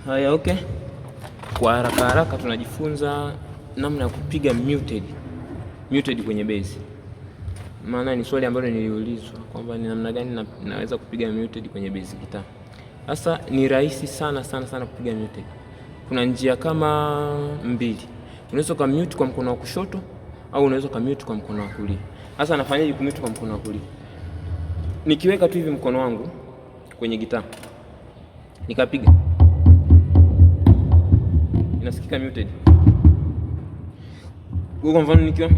Haya, okay. Kwa haraka haraka tunajifunza namna ya kupiga muted kwenye base. Maana ni swali ambalo niliulizwa kwamba ni namna gani naweza kupiga muted kwenye base gitaa. Sasa ni rahisi sana kupiga muted. Kuna njia kama mbili. Unaweza kumute kwa mkono wa kushoto au unaweza kumute kwa mkono wa kulia. Sasa nafanyaje kumute kwa mkono wa kulia? Nikiweka tu hivi mkono wangu kwenye gitaa nikapiga, inasikika muted. Kwa mfano nikiwa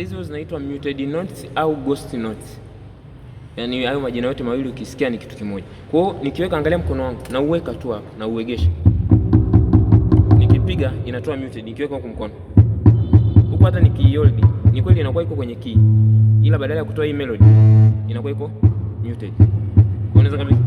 hizo zinaitwa muted notes au ghost notes. Yaani hayo majina yote mawili ukisikia ni kitu kimoja. Kwa hiyo nikiweka, angalia mkono wangu na uweka tu hapo na uegesha. Nikipiga inatoa muted, nikiweka huko mkono. Huko hata nikihold, ni kweli inakuwa iko kwenye key. Ila badala ya kutoa hii melody inakuwa iko muted. Kwa unaweza kabisa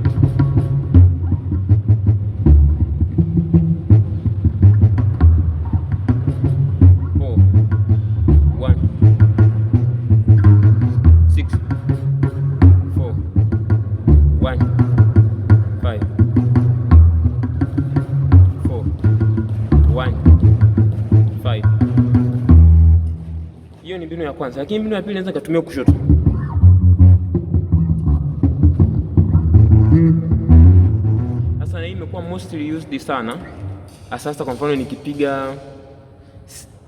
mbinu ya kwanza, lakini mbinu ya pili naweza kutumia kushoto. Sasa hii imekuwa mostly used sana. Sasa kwa mfano nikipiga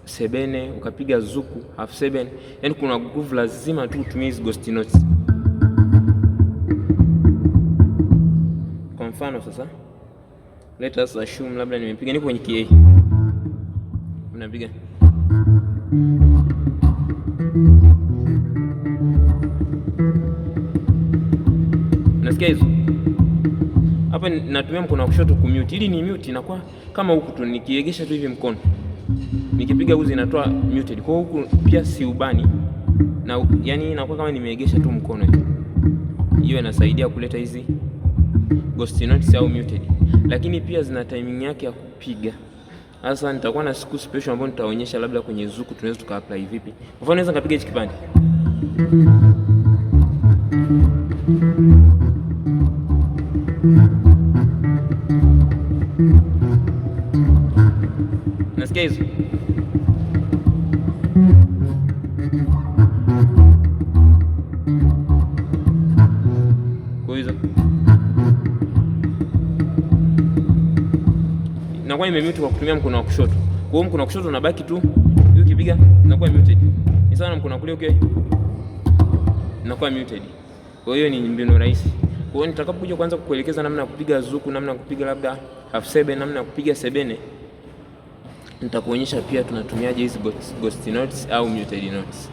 sebene, ukapiga zuku, half seven, yani kuna groove lazima tu utumie hizo ghost notes. Kwa mfano sasa, let us assume labda nimepiga niko kwenye key. Unapiga nasikia hizo. Hapa natumia mkono wa kushoto kumute. Ili ni mute inakuwa kama huku tu, nikiegesha tu hivi mkono. Nikipiga uzi inatoa muted. Kwa huku pia si ubani. Na yani inakuwa kama nimeegesha tu mkono hivi. Hiyo inasaidia kuleta hizi ghost notes au muted. Lakini pia zina timing yake ya kupiga. Sasa nitakuwa na siku special ambayo nitaonyesha labda kwenye zuku tunaweza tuka-apply vipi. Kwa mfano naweza nikapiga hichi kipande. Nasikia hizo. Kwa hizo inakuwa imemute kwa kutumia mkono wa kushoto. Kwa hiyo mkono wa kushoto unabaki tu, hiyo kipiga inakuwa muted. Ni sana mkono wa kulia okay, inakuwa muted. Kwa hiyo ni mbinu rahisi. Kwa hiyo nitakapokuja kwanza kukuelekeza namna ya kupiga zuku, namna ya kupiga labda half seven, namna ya kupiga sebene, nitakuonyesha pia tunatumiaje hizi ghost notes au muted notes.